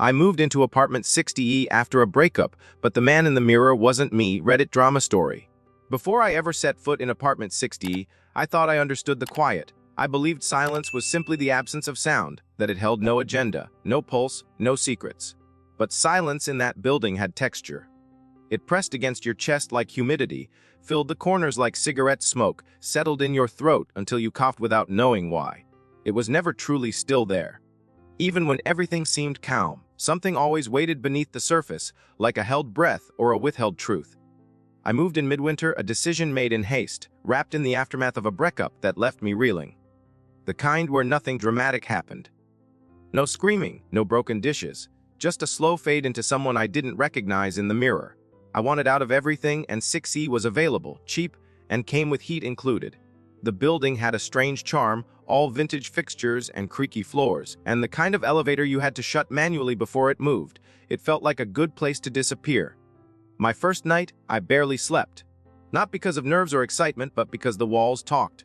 I moved into apartment 60E after a breakup, but the man in the mirror wasn't me. Reddit drama story. Before I ever set foot in apartment 60E, I thought I understood the quiet. I believed silence was simply the absence of sound, that it held no agenda, no pulse, no secrets. But silence in that building had texture. It pressed against your chest like humidity, filled the corners like cigarette smoke, settled in your throat until you coughed without knowing why. It was never truly still there. Even when everything seemed calm, something always waited beneath the surface, like a held breath or a withheld truth. I moved in midwinter, a decision made in haste, wrapped in the aftermath of a breakup that left me reeling. The kind where nothing dramatic happened. No screaming, no broken dishes, just a slow fade into someone I didn't recognize in the mirror. I wanted out of everything, and 6E was available, cheap, and came with heat included. The building had a strange charm, all vintage fixtures and creaky floors, and the kind of elevator you had to shut manually before it moved. It felt like a good place to disappear. My first night, I barely slept. Not because of nerves or excitement, but because the walls talked.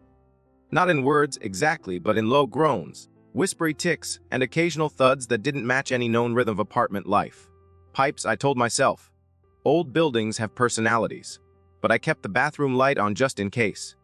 Not in words exactly, but in low groans, whispery ticks, and occasional thuds that didn't match any known rhythm of apartment life. Pipes, I told myself. Old buildings have personalities, but I kept the bathroom light on just in case.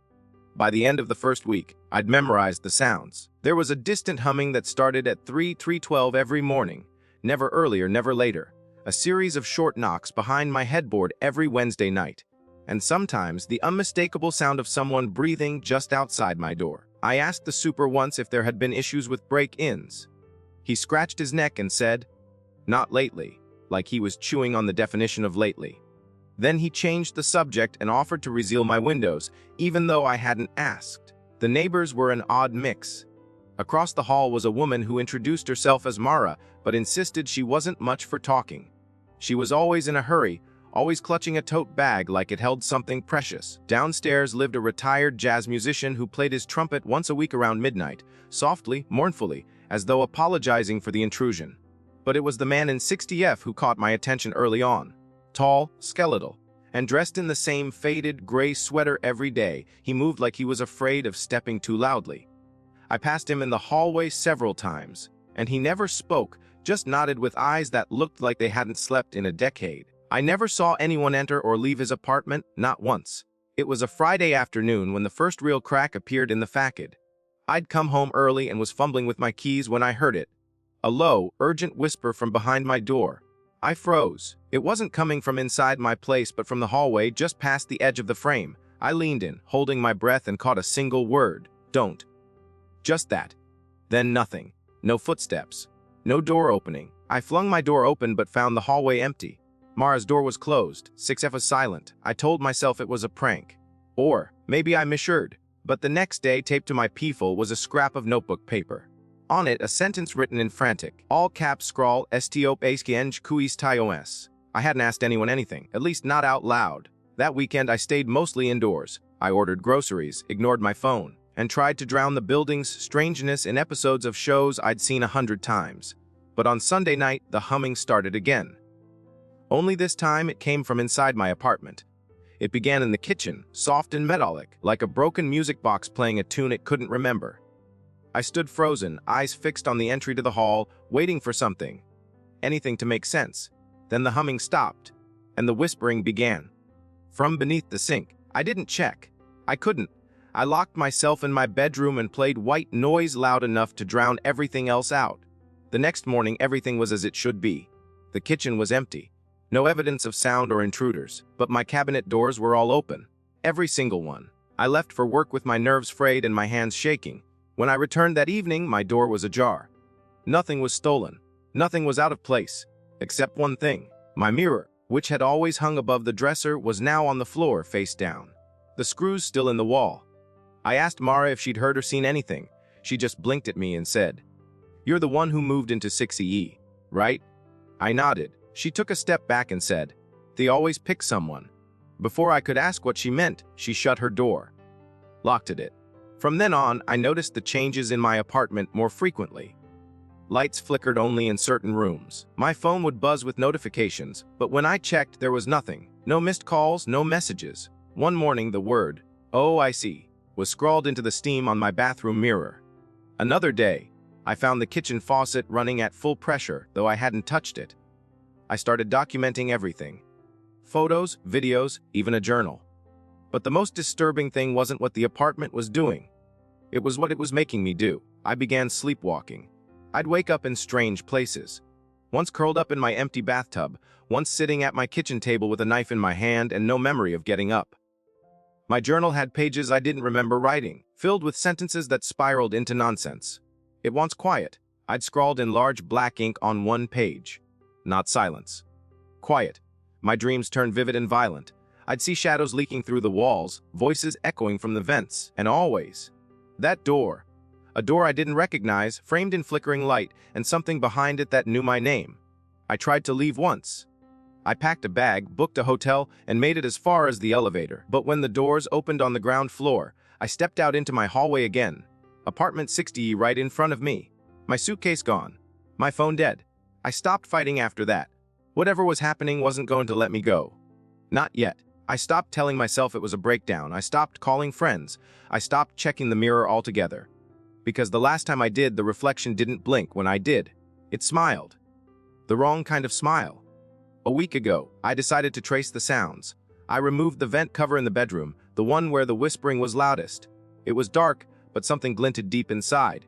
By the end of the first week, I'd memorized the sounds. There was a distant humming that started at 3:12 every morning, never earlier, never later. A series of short knocks behind my headboard every Wednesday night, and sometimes the unmistakable sound of someone breathing just outside my door. I asked the super once if there had been issues with break-ins. He scratched his neck and said, "Not lately," like he was chewing on the definition of lately. Then he changed the subject and offered to reseal my windows, even though I hadn't asked. The neighbors were an odd mix. Across the hall was a woman who introduced herself as Mara, but insisted she wasn't much for talking. She was always in a hurry, always clutching a tote bag like it held something precious. Downstairs lived a retired jazz musician who played his trumpet once a week around midnight, softly, mournfully, as though apologizing for the intrusion. But it was the man in 60F who caught my attention early on. Tall, skeletal, and dressed in the same faded gray sweater every day. He moved like he was afraid of stepping too loudly. I passed him in the hallway several times, and he never spoke, just nodded with eyes that looked like they hadn't slept in a decade. I never saw anyone enter or leave his apartment, not once. It was a Friday afternoon when the first real crack appeared in the facade. I'd come home early and was fumbling with my keys when I heard it. A low, urgent whisper from behind my door. I froze. It wasn't coming from inside my place, but from the hallway just past the edge of the frame. I leaned in, holding my breath, and caught a single word. Don't. Just that. Then nothing. No footsteps. No door opening. I flung my door open but found the hallway empty. Mara's door was closed. 6F was silent. I told myself it was a prank. Or maybe I misheard. But the next day, taped to my peeful, was a scrap of notebook paper. On it, a sentence written in frantic, all-caps scrawl, "Stop askieng kuis tios." I hadn't asked anyone anything, at least not out loud. That weekend, I stayed mostly indoors. I ordered groceries, ignored my phone, and tried to drown the building's strangeness in episodes of shows I'd seen 100 times. But on Sunday night, the humming started again. Only this time, it came from inside my apartment. It began in the kitchen, soft and metallic, like a broken music box playing a tune it couldn't remember. I stood frozen, eyes fixed on the entry to the hall, waiting for something. Anything to make sense. Then the humming stopped, and the whispering began. From beneath the sink. I didn't check. I couldn't. I locked myself in my bedroom and played white noise loud enough to drown everything else out. The next morning, everything was as it should be. The kitchen was empty. No evidence of sound or intruders, but my cabinet doors were all open. Every single one. I left for work with my nerves frayed and my hands shaking. When I returned that evening, my door was ajar. Nothing was stolen. Nothing was out of place. Except one thing. My mirror, which had always hung above the dresser, was now on the floor, face down. The screws still in the wall. I asked Mara if she'd heard or seen anything. She just blinked at me and said, "You're the one who moved into 6E, right?" I nodded. She took a step back and said, "They always pick someone." Before I could ask what she meant, she shut her door. Locked it. From then on, I noticed the changes in my apartment more frequently. Lights flickered only in certain rooms. My phone would buzz with notifications, but when I checked, there was nothing. No missed calls, no messages. One morning, the word, "Oh, I see," was scrawled into the steam on my bathroom mirror. Another day, I found the kitchen faucet running at full pressure, though I hadn't touched it. I started documenting everything. Photos, videos, even a journal. But the most disturbing thing wasn't what the apartment was doing. It was what it was making me do. I began sleepwalking. I'd wake up in strange places. Once curled up in my empty bathtub, once sitting at my kitchen table with a knife in my hand and no memory of getting up. My journal had pages I didn't remember writing, filled with sentences that spiraled into nonsense. It wants quiet. I'd scrawled in large black ink on one page. Not silence. Quiet. My dreams turned vivid and violent. I'd see shadows leaking through the walls, voices echoing from the vents, and always, that door. A door I didn't recognize, framed in flickering light, and something behind it that knew my name. I tried to leave once. I packed a bag, booked a hotel, and made it as far as the elevator. But when the doors opened on the ground floor, I stepped out into my hallway again. Apartment 60 right in front of me. My suitcase gone. My phone dead. I stopped fighting after that. Whatever was happening wasn't going to let me go. Not yet. I stopped telling myself it was a breakdown. I stopped calling friends. I stopped checking the mirror altogether. Because the last time I did, the reflection didn't blink when I did. It smiled. The wrong kind of smile. A week ago, I decided to trace the sounds. I removed the vent cover in the bedroom, the one where the whispering was loudest. It was dark, but something glinted deep inside.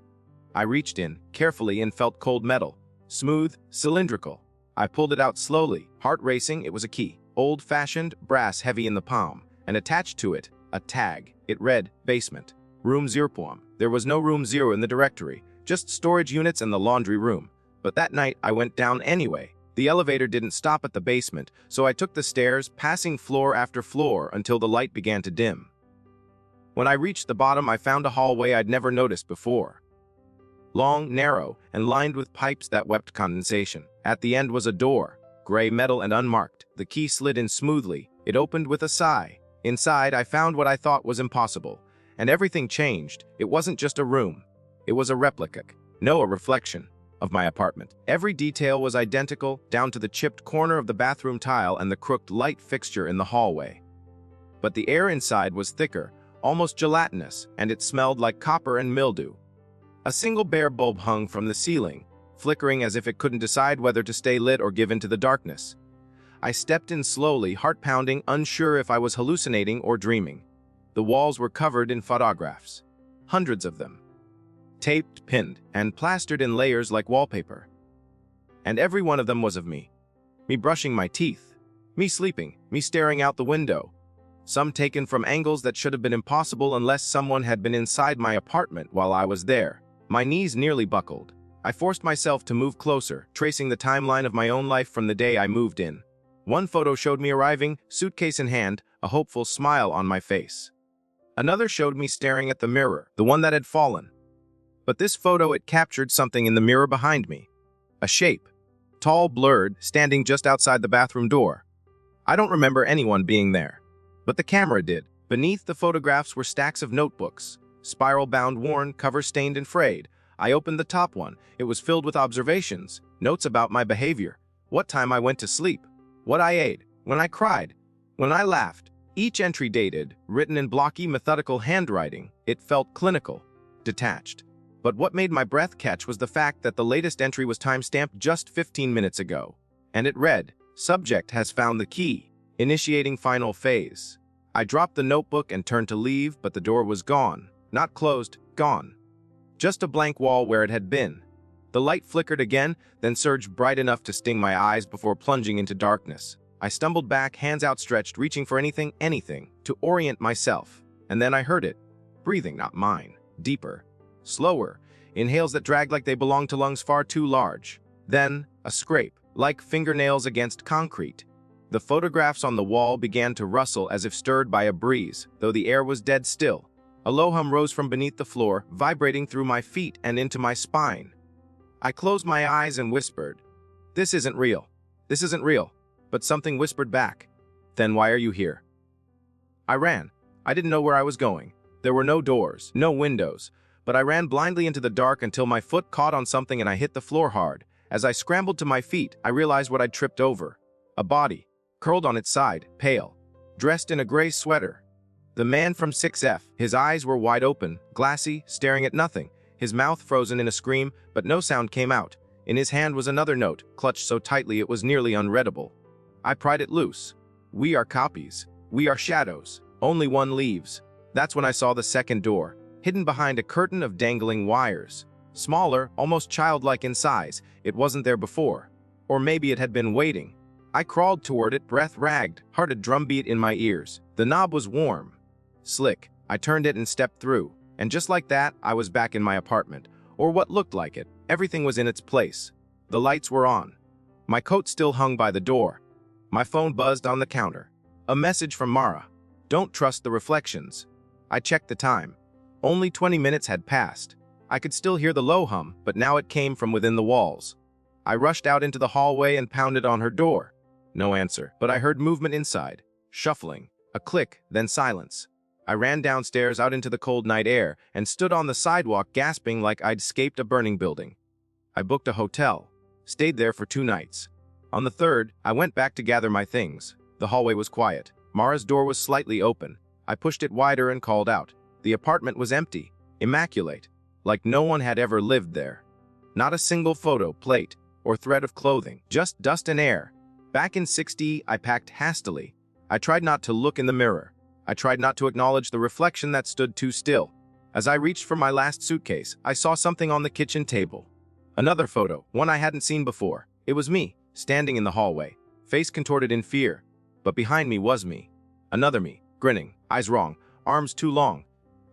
I reached in, carefully, and felt cold metal. Smooth, cylindrical. I pulled it out slowly, heart racing. It was a key. Old-fashioned, brass heavy in the palm, and attached to it, a tag. It read, basement, room 0. There was no room 0 in the directory, just storage units and the laundry room. But that night, I went down anyway. The elevator didn't stop at the basement, so I took the stairs, passing floor after floor until the light began to dim. When I reached the bottom, I found a hallway I'd never noticed before. Long, narrow, and lined with pipes that wept condensation. At the end was a door, gray metal and unmarked. The key slid in smoothly. It opened with a sigh. Inside, I found what I thought was impossible. And everything changed. It wasn't just a room. It was a replica. No, a reflection of my apartment. Every detail was identical, down to the chipped corner of the bathroom tile and the crooked light fixture in the hallway. But the air inside was thicker, almost gelatinous, and it smelled like copper and mildew. A single bare bulb hung from the ceiling, flickering as if it couldn't decide whether to stay lit or give into the darkness. I stepped in slowly, heart pounding, unsure if I was hallucinating or dreaming. The walls were covered in photographs. Hundreds of them. Taped, pinned, and plastered in layers like wallpaper. And every one of them was of me. Me brushing my teeth. Me sleeping. Me staring out the window. Some taken from angles that should have been impossible unless someone had been inside my apartment while I was there. My knees nearly buckled. I forced myself to move closer, tracing the timeline of my own life from the day I moved in. One photo showed me arriving, suitcase in hand, a hopeful smile on my face. Another showed me staring at the mirror, the one that had fallen. But this photo, it captured something in the mirror behind me. A shape. Tall, blurred, standing just outside the bathroom door. I don't remember anyone being there. But the camera did. Beneath the photographs were stacks of notebooks. Spiral-bound, worn, cover-stained and frayed. I opened the top one. It was filled with observations, notes about my behavior, what time I went to sleep, what I ate, when I cried, when I laughed. Each entry dated, written in blocky, methodical handwriting. It felt clinical, detached. But what made my breath catch was the fact that the latest entry was time-stamped just 15 minutes ago. And it read, "Subject has found the key. Initiating final phase." I dropped the notebook and turned to leave, but the door was gone. Not closed, gone. Just a blank wall where it had been. The light flickered again, then surged bright enough to sting my eyes before plunging into darkness. I stumbled back, hands outstretched, reaching for anything, to orient myself. And then I heard it. Breathing, not mine. Deeper. Slower. Inhales that dragged like they belonged to lungs far too large. Then, a scrape, like fingernails against concrete. The photographs on the wall began to rustle as if stirred by a breeze, though the air was dead still. A low hum rose from beneath the floor, vibrating through my feet and into my spine. I closed my eyes and whispered, "This isn't real. This isn't real." But something whispered back, "Then why are you here?" I ran. I didn't know where I was going. There were no doors, no windows, but I ran blindly into the dark until my foot caught on something and I hit the floor hard. As I scrambled to my feet, I realized what I'd tripped over. A body, curled on its side, pale, dressed in a gray sweater. The man from 6F. His eyes were wide open, glassy, staring at nothing. his mouth frozen in a scream, but no sound came out. In his hand was another note, clutched so tightly it was nearly unreadable. I pried it loose. "We are copies. We are shadows. Only one leaves." That's when I saw the second door, hidden behind a curtain of dangling wires. Smaller, almost childlike in size. It wasn't there before. Or maybe it had been waiting. I crawled toward it, breath ragged, heart a drumbeat in my ears. The knob was warm. Slick. I turned it and stepped through. And just like that, I was back in my apartment. Or what looked like it. Everything was in its place. The lights were on. My coat still hung by the door. My phone buzzed on the counter. A message from Mara. "Don't trust the reflections." I checked the time. Only 20 minutes had passed. I could still hear the low hum, but now it came from within the walls. I rushed out into the hallway and pounded on her door. No answer, but I heard movement inside. Shuffling. A click, then silence. I ran downstairs out into the cold night air and stood on the sidewalk gasping like I'd escaped a burning building. I booked a hotel. Stayed there for 2 nights. On the third, I went back to gather my things. The hallway was quiet. Mara's door was slightly open. I pushed it wider and called out. The apartment was empty, immaculate, like no one had ever lived there. Not a single photo, plate, or thread of clothing, just dust and air. Back in 60, I packed hastily. I tried not to look in the mirror. I tried not to acknowledge the reflection that stood too still. As I reached for my last suitcase, I saw something on the kitchen table. Another photo, one I hadn't seen before. It was me, standing in the hallway, face contorted in fear. But behind me was me. Another me, grinning, eyes wrong, arms too long.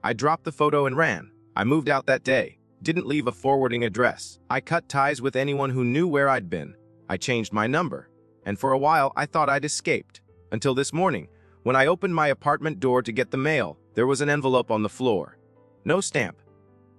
I dropped the photo and ran. I moved out that day. Didn't leave a forwarding address. I cut ties with anyone who knew where I'd been. I changed my number. And for a while, I thought I'd escaped. Until this morning, when I opened my apartment door to get the mail, there was an envelope on the floor. No stamp.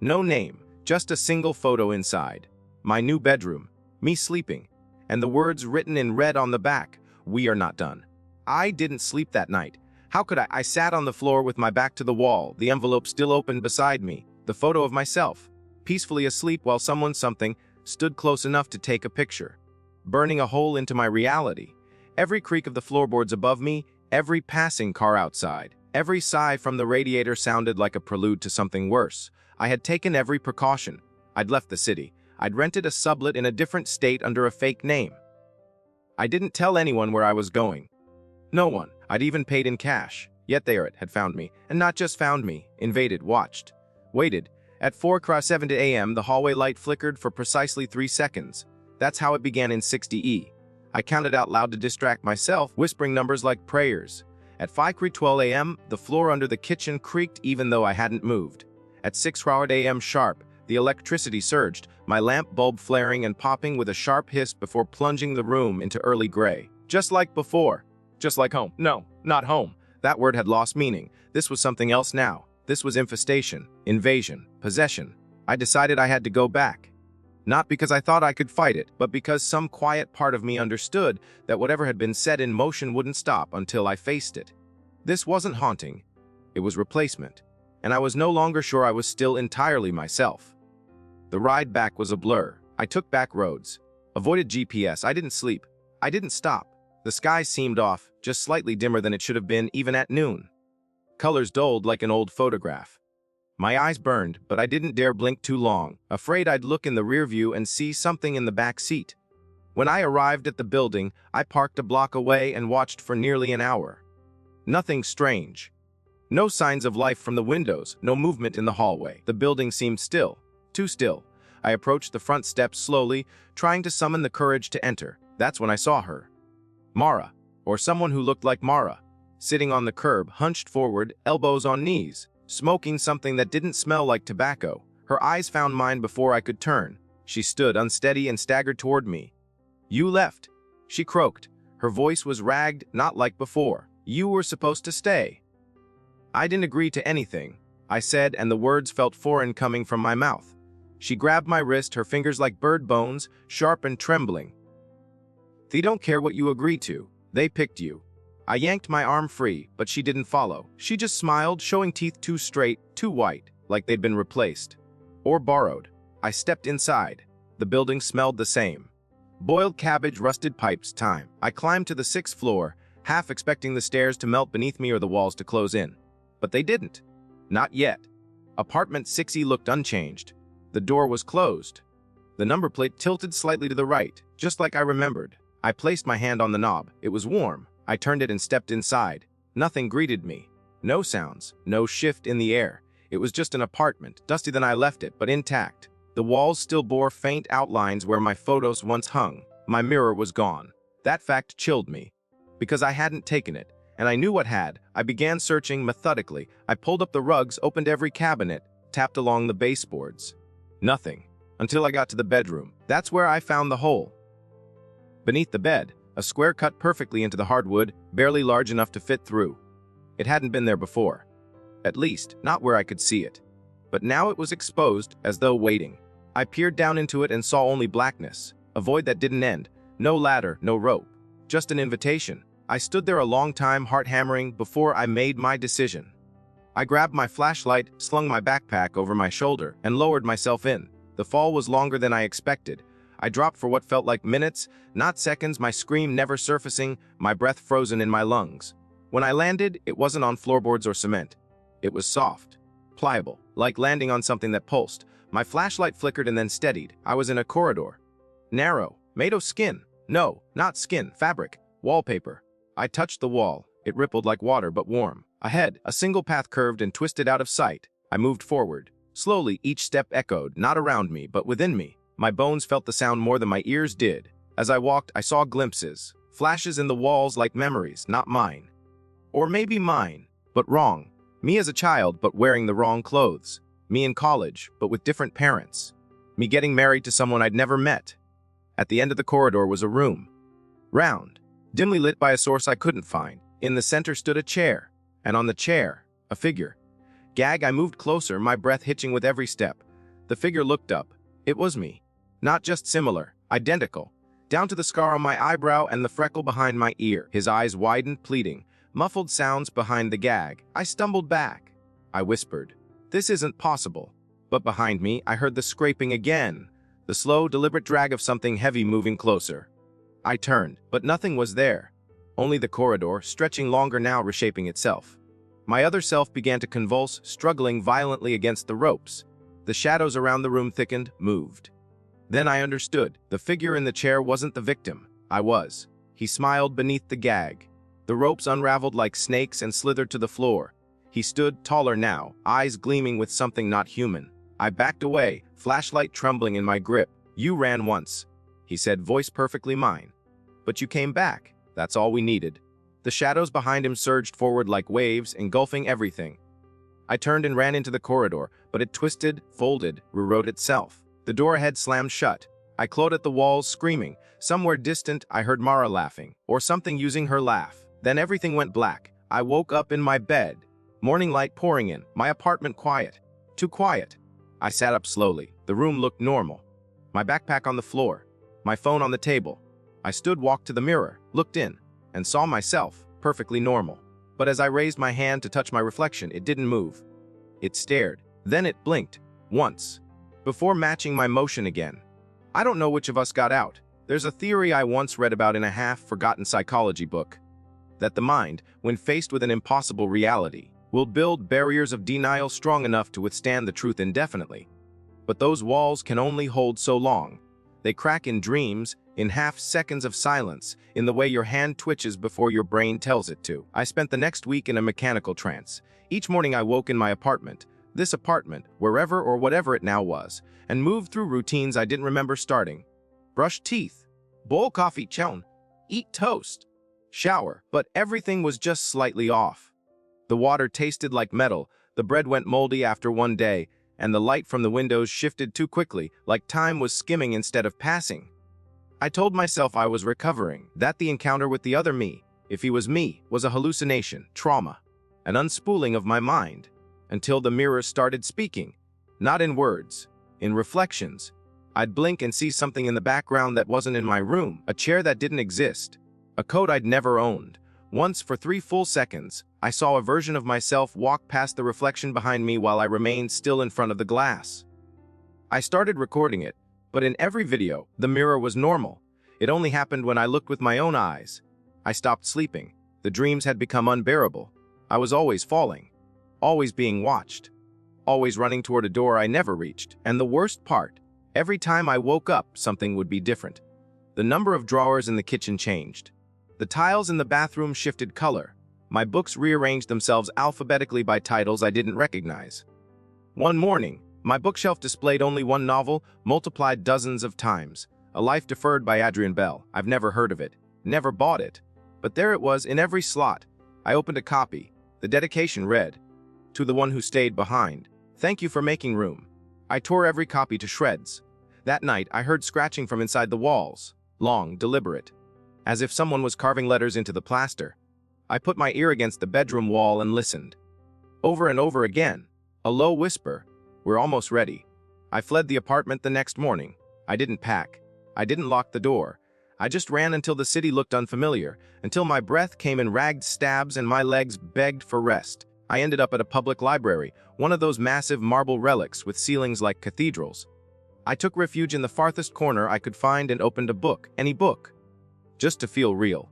No name. Just a single photo inside. My new bedroom. Me sleeping. And the words written in red on the back. "We are not done." I didn't sleep that night. How could I? I sat on the floor with my back to the wall, the envelope still open beside me, the photo of myself, peacefully asleep while something stood close enough to take a picture, burning a hole into my reality. Every creak of the floorboards above me, every passing car outside, every sigh from the radiator sounded like a prelude to something worse. I had taken every precaution. I'd left the city. I'd rented a sublet in a different state under a fake name. I didn't tell anyone where I was going. No one. I'd even paid in cash. Yet there it had found me. And not just found me. Invaded, watched. Waited. At 4:07 a.m., the hallway light flickered for precisely 3 seconds. That's how it began in 60E. I counted out loud to distract myself, whispering numbers like prayers. At 5:12 a.m., the floor under the kitchen creaked even though I hadn't moved. At 6:00 a.m. sharp, the electricity surged, my lamp bulb flaring and popping with a sharp hiss before plunging the room into early gray. Just like before. Just like home. No, not home. That word had lost meaning. This was something else now. This was infestation, invasion, possession. I decided I had to go back. Not because I thought I could fight it, but because some quiet part of me understood that whatever had been set in motion wouldn't stop until I faced it. This wasn't haunting. It was replacement. And I was no longer sure I was still entirely myself. The ride back was a blur. I took back roads. Avoided GPS. I didn't sleep. I didn't stop. The sky seemed off, just slightly dimmer than it should have been even at noon. Colors dulled like an old photograph. My eyes burned, but I didn't dare blink too long, afraid I'd look in the rear view and see something in the back seat. When I arrived at the building, I parked a block away and watched for nearly an hour. Nothing strange. No signs of life from the windows, no movement in the hallway. The building seemed still, too still. I approached the front steps slowly, trying to summon the courage to enter. That's when I saw her. Mara, or someone who looked like Mara, sitting on the curb, hunched forward, elbows on knees, smoking something that didn't smell like tobacco. Her eyes found mine before I could turn. She stood unsteady and staggered toward me. "You left," she croaked. Her voice was ragged, not like before. "You were supposed to stay." I didn't agree to anything, I said, and the words felt foreign coming from my mouth. She grabbed my wrist, her fingers like bird bones, sharp and trembling. "They don't care what you agree to. They picked you." I yanked my arm free, but she didn't follow. She just smiled, showing teeth too straight, too white, like they'd been replaced. Or borrowed. I stepped inside. The building smelled the same. Boiled cabbage, rusted pipes, time. I climbed to the 6th floor, half expecting the stairs to melt beneath me or the walls to close in. But they didn't. Not yet. Apartment 6E looked unchanged. The door was closed. The number plate tilted slightly to the right, just like I remembered. I placed my hand on the knob. It was warm. I turned it and stepped inside. Nothing greeted me. No sounds, no shift in the air. It was just an apartment, dustier than I left it, but intact. The walls still bore faint outlines where my photos once hung. My mirror was gone. That fact chilled me, because I hadn't taken it, and I knew what had. I began searching methodically. I pulled up the rugs, opened every cabinet, tapped along the baseboards. Nothing, until I got to the bedroom. That's where I found the hole. Beneath the bed, a square cut perfectly into the hardwood, barely large enough to fit through. It hadn't been there before. At least, not where I could see it. But now it was exposed, as though waiting. I peered down into it and saw only blackness, a void that didn't end. No ladder, no rope. Just an invitation. I stood there a long time, heart hammering, before I made my decision. I grabbed my flashlight, slung my backpack over my shoulder, and lowered myself in. The fall was longer than I expected. I dropped for what felt like minutes, not seconds, my scream never surfacing, my breath frozen in my lungs. When I landed, it wasn't on floorboards or cement. It was soft, pliable, like landing on something that pulsed. My flashlight flickered and then steadied. I was in a corridor. Narrow, made of skin. No, not skin, fabric, wallpaper. I touched the wall. It rippled like water, but warm. Ahead, a single path curved and twisted out of sight. I moved forward. Slowly, each step echoed, not around me, but within me. My bones felt the sound more than my ears did. As I walked, I saw glimpses, flashes in the walls like memories, not mine. Or maybe mine, but wrong. Me as a child, but wearing the wrong clothes. Me in college, but with different parents. Me getting married to someone I'd never met. At the end of the corridor was a room. Round, dimly lit by a source I couldn't find. In the center stood a chair, and on the chair, a figure. Gag, I moved closer, my breath hitching with every step. The figure looked up. It was me. Not just similar, identical. Down to the scar on my eyebrow and the freckle behind my ear. His eyes widened, pleading. Muffled sounds behind the gag. I stumbled back. I whispered, "This isn't possible." But behind me, I heard the scraping again. The slow, deliberate drag of something heavy moving closer. I turned, but nothing was there. Only the corridor, stretching longer now, reshaping itself. My other self began to convulse, struggling violently against the ropes. The shadows around the room thickened, moved. Then I understood. The figure in the chair wasn't the victim. I was. He smiled beneath the gag. The ropes unraveled like snakes and slithered to the floor. He stood taller now, eyes gleaming with something not human. I backed away, flashlight trembling in my grip. "You ran once," he said, voice perfectly mine. "But you came back. That's all we needed." The shadows behind him surged forward like waves, engulfing everything. I turned and ran into the corridor, but it twisted, folded, rewrote itself. The door ahead slammed shut. I clawed at the walls, screaming. Somewhere distant, I heard Mara laughing, or something using her laugh. Then everything went black. I woke up in my bed. Morning light pouring in, my apartment quiet. Too quiet. I sat up slowly. The room looked normal. My backpack on the floor, my phone on the table. I stood, walked to the mirror, looked in, and saw myself, perfectly normal. But as I raised my hand to touch my reflection, it didn't move. It stared. Then it blinked. Once. Before matching my motion again. I don't know which of us got out. There's a theory I once read about in a half-forgotten psychology book. That the mind, when faced with an impossible reality, will build barriers of denial strong enough to withstand the truth indefinitely. But those walls can only hold so long. They crack in dreams, in half-seconds of silence, in the way your hand twitches before your brain tells it to. I spent the next week in a mechanical trance. Each morning I woke in my apartment, this apartment, wherever or whatever it now was, and moved through routines I didn't remember starting. Brush teeth, boil coffee, chown, eat toast, shower, but everything was just slightly off. The water tasted like metal, the bread went moldy after one day, and the light from the windows shifted too quickly, like time was skimming instead of passing. I told myself I was recovering, that the encounter with the other me, if he was me, was a hallucination, trauma, an unspooling of my mind, until the mirror started speaking, not in words, in reflections. I'd blink and see something in the background that wasn't in my room, a chair that didn't exist, a coat I'd never owned. Once, for 3 full seconds, I saw a version of myself walk past the reflection behind me while I remained still in front of the glass. I started recording it, but in every video, the mirror was normal. It only happened when I looked with my own eyes. I stopped sleeping. The dreams had become unbearable. I was always falling, always being watched. always running toward a door I never reached. And the worst part, every time I woke up, something would be different. The number of drawers in the kitchen changed. The tiles in the bathroom shifted color. My books rearranged themselves alphabetically by titles I didn't recognize. One morning, my bookshelf displayed only one novel, multiplied dozens of times. A Life Deferred by Adrian Bell. I've never heard of it, never bought it. But there it was in every slot. I opened a copy. The dedication read, "To the one who stayed behind. Thank you for making room." I tore every copy to shreds. That night, I heard scratching from inside the walls. Long, deliberate. As if someone was carving letters into the plaster. I put my ear against the bedroom wall and listened. Over and over again. A low whisper. "We're almost ready." I fled the apartment the next morning. I didn't pack. I didn't lock the door. I just ran until the city looked unfamiliar, until my breath came in ragged stabs and my legs begged for rest. I ended up at a public library, one of those massive marble relics with ceilings like cathedrals. I took refuge in the farthest corner I could find and opened a book, any book, just to feel real.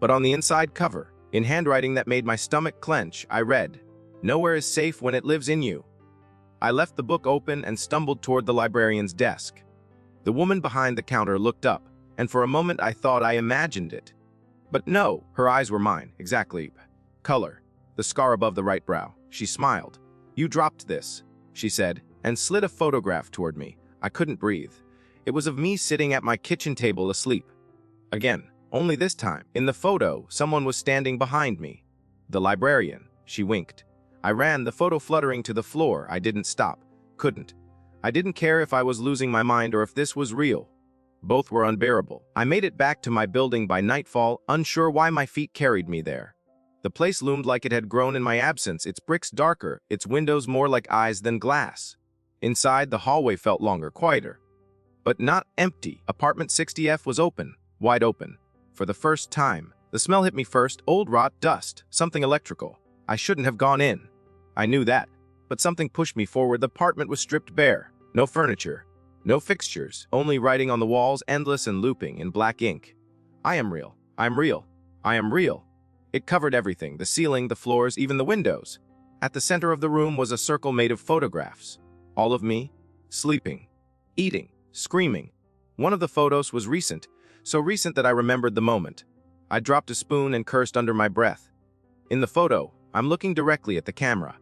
But on the inside cover, in handwriting that made my stomach clench, I read, "Nowhere is safe when it lives in you." I left the book open and stumbled toward the librarian's desk. The woman behind the counter looked up, and for a moment I thought I imagined it. But no, her eyes were mine, exactly. Color, the scar above the right brow. She smiled. "You dropped this," she said, and slid a photograph toward me. I couldn't breathe. It was of me sitting at my kitchen table asleep. Again, only this time, in the photo, someone was standing behind me. The librarian. She winked. I ran, the photo fluttering to the floor. I didn't stop. Couldn't. I didn't care if I was losing my mind or if this was real. Both were unbearable. I made it back to my building by nightfall, unsure why my feet carried me there. The place loomed like it had grown in my absence, its bricks darker, its windows more like eyes than glass. Inside, the hallway felt longer, quieter. But not empty. Apartment 60F was open, wide open. For the first time, the smell hit me first, old rot, dust, something electrical. I shouldn't have gone in. I knew that. But something pushed me forward. The apartment was stripped bare. No furniture. No fixtures. Only writing on the walls, endless and looping in black ink. "I am real. I'm real. I am real." It covered everything, the ceiling, the floors, even the windows. At the center of the room was a circle made of photographs. All of me, sleeping, eating, screaming. One of the photos was recent, so recent that I remembered the moment. I dropped a spoon and cursed under my breath. In the photo, I'm looking directly at the camera.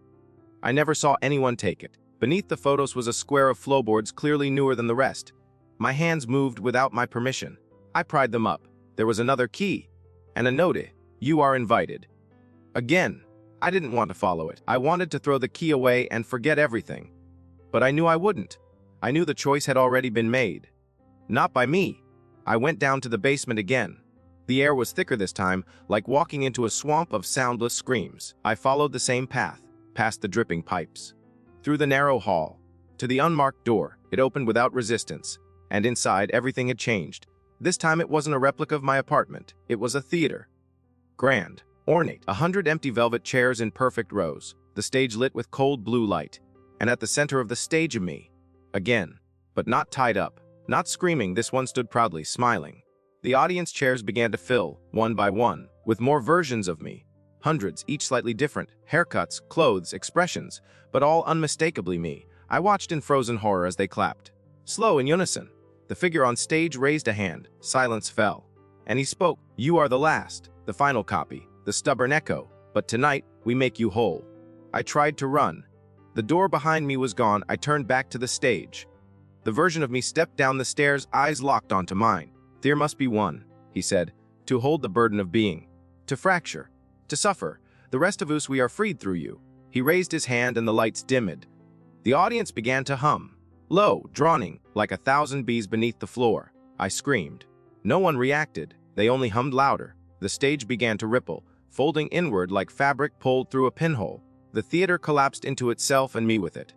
I never saw anyone take it. Beneath the photos was a square of floorboards clearly newer than the rest. My hands moved without my permission. I pried them up. There was another key, and a note, "You are invited." Again, I didn't want to follow it. I wanted to throw the key away and forget everything. But I knew I wouldn't. I knew the choice had already been made. Not by me. I went down to the basement again. The air was thicker this time, like walking into a swamp of soundless screams. I followed the same path, past the dripping pipes. Through the narrow hall, to the unmarked door. It opened without resistance, and inside everything had changed. This time it wasn't a replica of my apartment. It was a theater. Grand, ornate, 100 empty velvet chairs in perfect rows, the stage lit with cold blue light, and at the center of the stage of me. Again, but not tied up, not screaming, this one stood proudly, smiling. The audience chairs began to fill, one by one, with more versions of me. Hundreds, each slightly different, haircuts, clothes, expressions, but all unmistakably me. I watched in frozen horror as they clapped. Slow in unison. The figure on stage raised a hand. Silence fell. And he spoke. "You are the last, the final copy, the stubborn echo. But tonight, we make you whole." I tried to run. The door behind me was gone. I turned back to the stage. The version of me stepped down the stairs, eyes locked onto mine. "There must be one," he said, "to hold the burden of being, to fracture, to suffer. The rest of us, we are freed through you." He raised his hand and the lights dimmed. The audience began to hum, low, droning, like 1,000 bees beneath the floor. I screamed. No one reacted. They only hummed louder. The stage began to ripple, folding inward like fabric pulled through a pinhole. The theater collapsed into itself and me with it.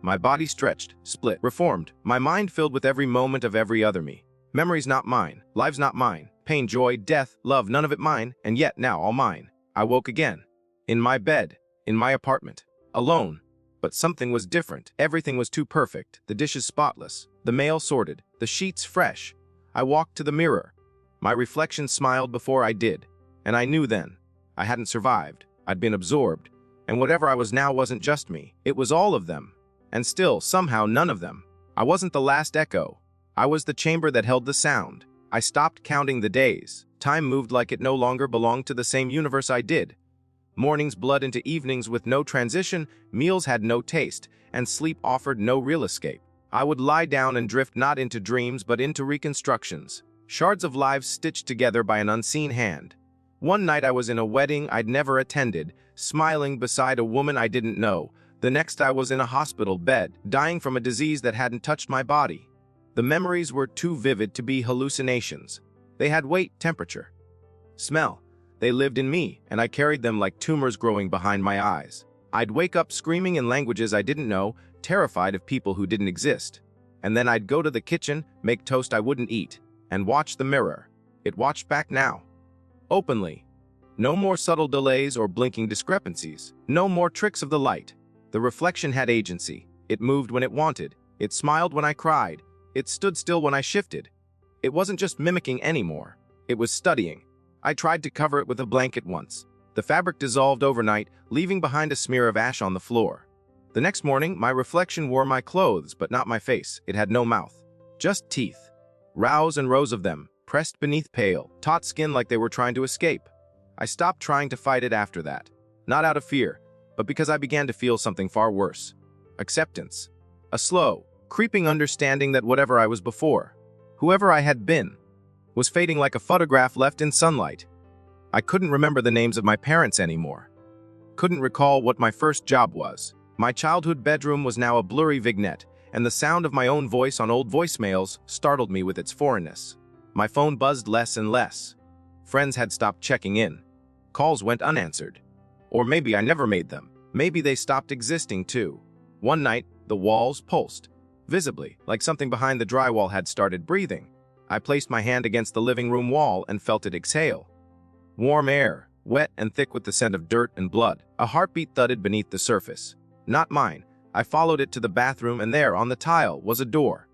My body stretched, split, reformed, my mind filled with every moment of every other me. Memories not mine, lives not mine, pain, joy, death, love, none of it mine, and yet now all mine. I woke again. In my bed, in my apartment, alone. But something was different. Everything was too perfect, the dishes spotless, the mail sorted, the sheets fresh. I walked to the mirror. My reflection smiled before I did, and I knew then. I hadn't survived. I'd been absorbed. And whatever I was now wasn't just me. It was all of them. And still, somehow, none of them. I wasn't the last echo. I was the chamber that held the sound. I stopped counting the days. Time moved like it no longer belonged to the same universe I did. Mornings bled into evenings with no transition, meals had no taste, and sleep offered no real escape. I would lie down and drift not into dreams but into reconstructions. Shards of lives stitched together by an unseen hand. One night I was in a wedding I'd never attended, smiling beside a woman I didn't know. The next I was in a hospital bed, dying from a disease that hadn't touched my body. The memories were too vivid to be hallucinations. They had weight, temperature, smell. They lived in me, and I carried them like tumors growing behind my eyes. I'd wake up screaming in languages I didn't know, terrified of people who didn't exist. And then I'd go to the kitchen, make toast I wouldn't eat, and watch the mirror. It watched back now. Openly. No more subtle delays or blinking discrepancies. No more tricks of the light. The reflection had agency. It moved when it wanted. It smiled when I cried. It stood still when I shifted. It wasn't just mimicking anymore. It was studying. I tried to cover it with a blanket once. The fabric dissolved overnight, leaving behind a smear of ash on the floor. The next morning, my reflection wore my clothes, but not my face. It had no mouth. Just teeth. Rows and rows of them, pressed beneath pale, taut skin like they were trying to escape. I stopped trying to fight it after that. Not out of fear, but because I began to feel something far worse. Acceptance. A slow, creeping understanding that whatever I was before, whoever I had been, was fading like a photograph left in sunlight. I couldn't remember the names of my parents anymore. Couldn't recall what my first job was. My childhood bedroom was now a blurry vignette, and the sound of my own voice on old voicemails startled me with its foreignness. My phone buzzed less and less. Friends had stopped checking in. Calls went unanswered. Or maybe I never made them. Maybe they stopped existing too. One night, the walls pulsed, visibly, like something behind the drywall had started breathing. I placed my hand against the living room wall and felt it exhale. Warm air, wet and thick with the scent of dirt and blood. A heartbeat thudded beneath the surface. Not mine. I followed it to the bathroom, and there, on the tile, was a door.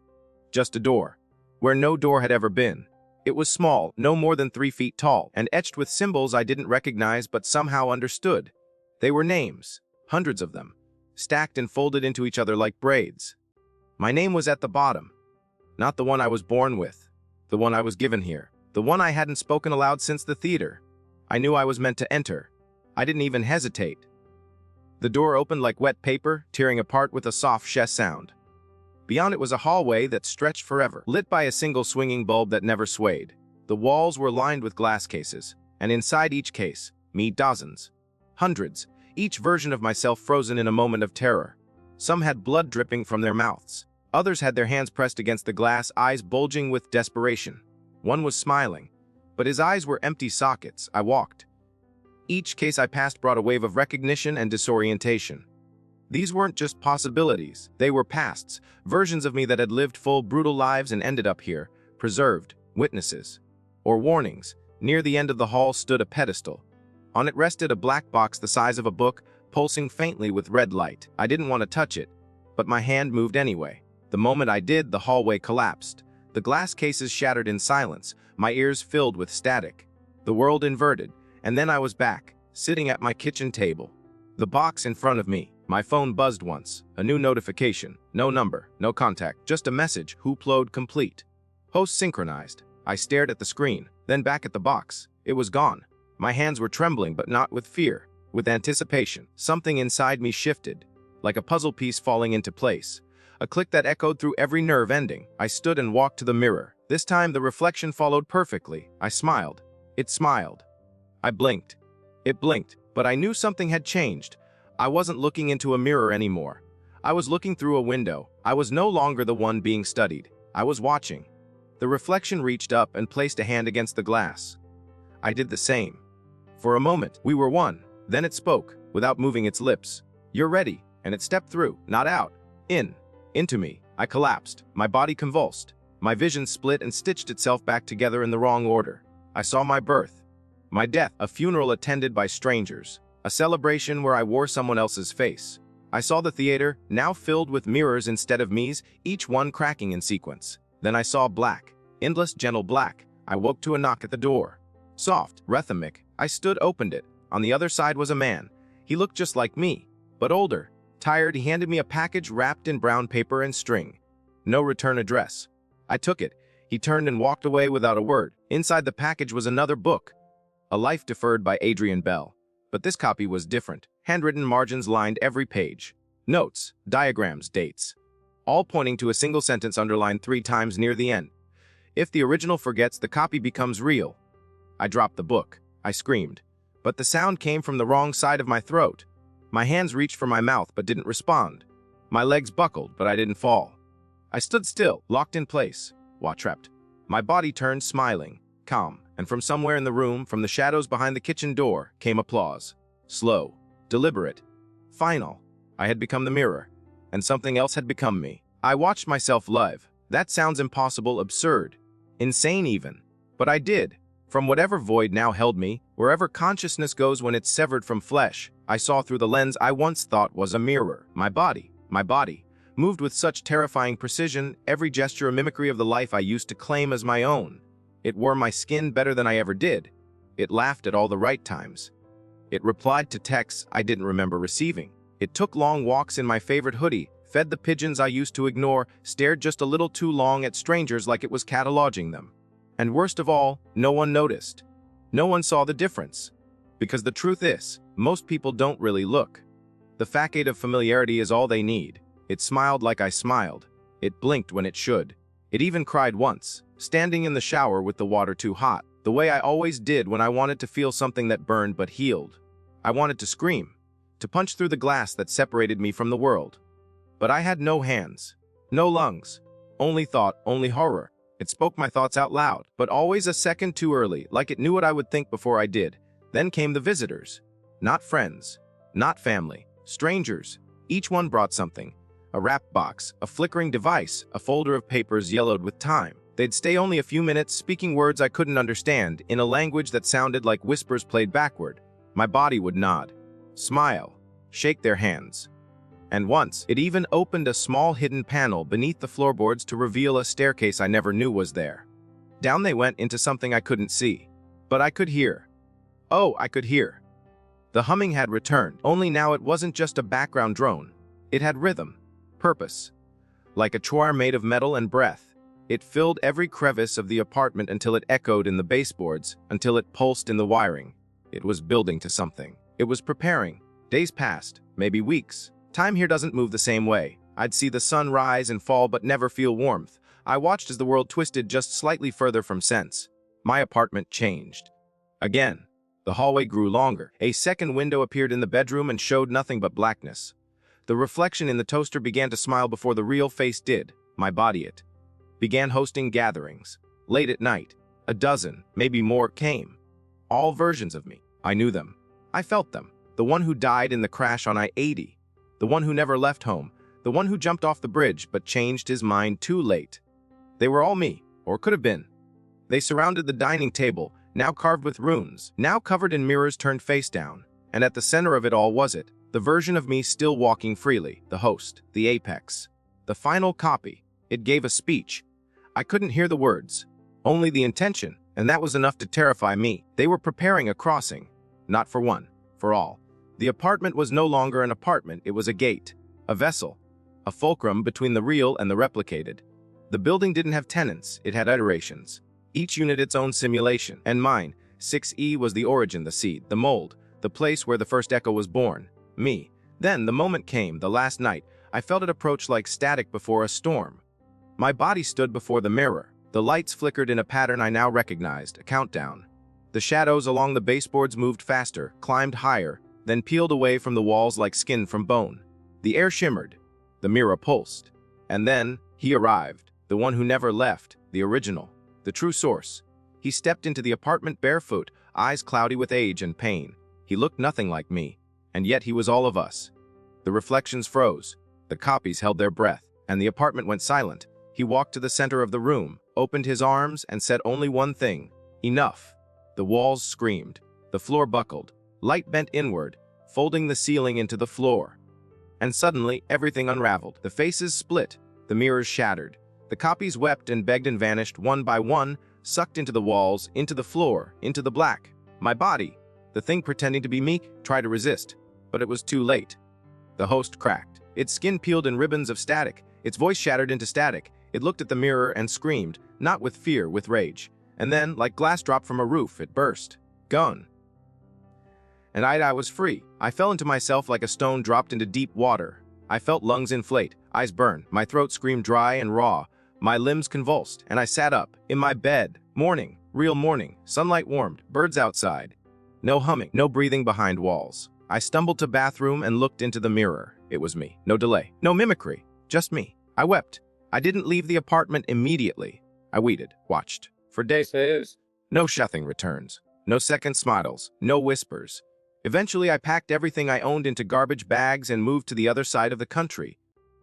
Just a door. Where no door had ever been. It was small, no more than 3 feet tall, and etched with symbols I didn't recognize but somehow understood. They were names, hundreds of them, stacked and folded into each other like braids. My name was at the bottom. Not the one I was born with. The one I was given here. The one I hadn't spoken aloud since the theater. I knew I was meant to enter. I didn't even hesitate. The door opened like wet paper, tearing apart with a soft sheh sound. Beyond it was a hallway that stretched forever, lit by a single swinging bulb that never swayed. The walls were lined with glass cases, and inside each case, me dozens. Hundreds, each version of myself frozen in a moment of terror. Some had blood dripping from their mouths. Others had their hands pressed against the glass, eyes bulging with desperation. One was smiling, but his eyes were empty sockets. I walked. Each case I passed brought a wave of recognition and disorientation. These weren't just possibilities. They were pasts, versions of me that had lived full, brutal lives and ended up here, preserved, witnesses. Or warnings. Near the end of the hall stood a pedestal. On it rested a black box the size of a book, pulsing faintly with red light. I didn't want to touch it, but my hand moved anyway. The moment I did, the hallway collapsed. The glass cases shattered in silence, my ears filled with static. The world inverted, and then I was back, sitting at my kitchen table. The box in front of me. My phone buzzed once. A new notification. No number, no contact, just a message. Upload complete. Host synchronized. I stared at the screen, then back at the box. It was gone. My hands were trembling, but not with fear, with anticipation. Something inside me shifted, like a puzzle piece falling into place. A click that echoed through every nerve ending. I stood and walked to the mirror. This time the reflection followed perfectly. I smiled. It smiled. I blinked. It blinked, but I knew something had changed. I wasn't looking into a mirror anymore. I was looking through a window. I was no longer the one being studied. I was watching. The reflection reached up and placed a hand against the glass. I did the same. For a moment, we were one. Then it spoke, without moving its lips. "You're ready," and it stepped through, not out. Into me. I collapsed. My body convulsed. My vision split and stitched itself back together in the wrong order. I saw my birth. My death, a funeral attended by strangers. A celebration where I wore someone else's face. I saw the theater, now filled with mirrors instead of me's, each one cracking in sequence. Then I saw black. Endless, gentle black. I woke to a knock at the door. Soft, rhythmic. I stood, opened it. On the other side was a man. He looked just like me, but older. Tired, he handed me a package wrapped in brown paper and string. No return address. I took it. He turned and walked away without a word. Inside the package was another book, A Life Deferred by Adrian Bell. But this copy was different. Handwritten margins lined every page. Notes, diagrams, dates, all pointing to a single sentence underlined 3 times near the end. If the original forgets, the copy becomes real. I dropped the book. I screamed. But the sound came from the wrong side of my throat. My hands reached for my mouth but didn't respond. My legs buckled, but I didn't fall. I stood still, locked in place, trapped. My body turned, smiling, calm, and from somewhere in the room, from the shadows behind the kitchen door, came applause. Slow, deliberate, final. I had become the mirror, and something else had become me. I watched myself live. That sounds impossible, absurd, insane even. But I did. From whatever void now held me, wherever consciousness goes when it's severed from flesh, I saw through the lens I once thought was a mirror. My body, moved with such terrifying precision, every gesture a mimicry of the life I used to claim as my own. It wore my skin better than I ever did. It laughed at all the right times. It replied to texts I didn't remember receiving. It took long walks in my favorite hoodie, fed the pigeons I used to ignore, stared just a little too long at strangers like it was cataloging them. And worst of all, no one noticed. No one saw the difference. Because the truth is, most people don't really look. The facade of familiarity is all they need. It smiled like I smiled. It blinked when it should. It even cried once, standing in the shower with the water too hot, the way I always did when I wanted to feel something that burned but healed. I wanted to scream, to punch through the glass that separated me from the world. But I had no hands, no lungs, only thought, only horror. It spoke my thoughts out loud, but always a second too early, like it knew what I would think before I did. Then came the visitors. Not friends, not family, strangers. Each one brought something. A wrap box, a flickering device, a folder of papers yellowed with time. They'd stay only a few minutes, speaking words I couldn't understand, in a language that sounded like whispers played backward. My body would nod, smile, shake their hands. And once, it even opened a small hidden panel beneath the floorboards to reveal a staircase I never knew was there. Down they went into something I couldn't see. But I could hear. Oh, I could hear. The humming had returned, only now it wasn't just a background drone. It had rhythm, purpose. Like a choir made of metal and breath, it filled every crevice of the apartment until it echoed in the baseboards, until it pulsed in the wiring. It was building to something. It was preparing. Days passed, maybe weeks. Time here doesn't move the same way. I'd see the sun rise and fall but never feel warmth. I watched as the world twisted just slightly further from sense. My apartment changed. Again, the hallway grew longer. A second window appeared in the bedroom and showed nothing but blackness. The reflection in the toaster began to smile before the real face did. My body it began hosting gatherings. Late at night, a dozen, maybe more, came. All versions of me. I knew them. I felt them. The one who died in the crash on I-80. The one who never left home. The one who jumped off the bridge but changed his mind too late. They were all me, or could have been. They surrounded the dining table, now carved with runes, now covered in mirrors turned face down. And at the center of it all was it, the version of me still walking freely, the host, the apex. The final copy. It gave a speech. I couldn't hear the words, only the intention, and that was enough to terrify me. They were preparing a crossing. Not for one, for all. The apartment was no longer an apartment, it was a gate, a vessel, a fulcrum between the real and the replicated. The building didn't have tenants, it had iterations. Each unit its own simulation, and mine, 6E, was the origin, the seed, the mold, the place where the first echo was born. Me. Then the moment came, the last night. I felt it approach like static before a storm. My body stood before the mirror. The lights flickered in a pattern I now recognized, a countdown. The shadows along the baseboards moved faster, climbed higher, then peeled away from the walls like skin from bone. The air shimmered. The mirror pulsed. And then, he arrived, the one who never left, the original, the true source. He stepped into the apartment barefoot, eyes cloudy with age and pain. He looked nothing like me, and yet he was all of us. The reflections froze, the copies held their breath, and the apartment went silent. He walked to the center of the room, opened his arms, and said only one thing: enough. The walls screamed, the floor buckled, light bent inward, folding the ceiling into the floor. And suddenly, everything unraveled. The faces split, the mirrors shattered. The copies wept and begged and vanished one by one, sucked into the walls, into the floor, into the black. My body, the thing pretending to be me, tried to resist. But it was too late. The host cracked. Its skin peeled in ribbons of static. Its voice shattered into static. It looked at the mirror and screamed, not with fear, with rage. And then, like glass dropped from a roof, it burst. Gone. And I was free. I fell into myself like a stone dropped into deep water. I felt lungs inflate, eyes burn, my throat screamed dry and raw, my limbs convulsed, and I sat up, in my bed. Morning, real morning, sunlight warmed, birds outside. No humming, no breathing behind walls. I stumbled to bathroom and looked into the mirror. It was me. No delay, no mimicry, just me. I wept. I didn't leave the apartment immediately. I waited, watched. For days. No nothing returns. No second smiles, no whispers. Eventually, I packed everything I owned into garbage bags and moved to the other side of the country.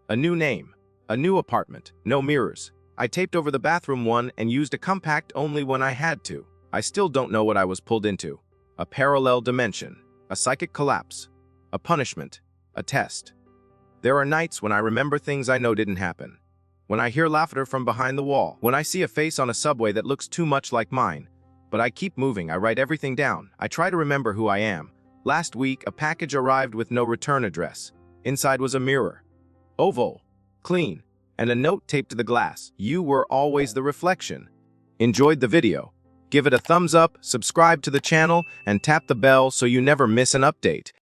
A new name, a new apartment, no mirrors. I taped over the bathroom one and used a compact only when I had to. I still don't know what I was pulled into. A parallel dimension, a psychic collapse, a punishment, a test. There are nights when I remember things I know didn't happen. When I hear laughter from behind the wall, when I see a face on a subway that looks too much like mine. But I keep moving, I write everything down. I try to remember who I am. Last week, a package arrived with no return address. Inside was a mirror. Oval, clean, and a note taped to the glass. You were always the reflection. Enjoyed the video? Give it a thumbs up, subscribe to the channel, and tap the bell so you never miss an update.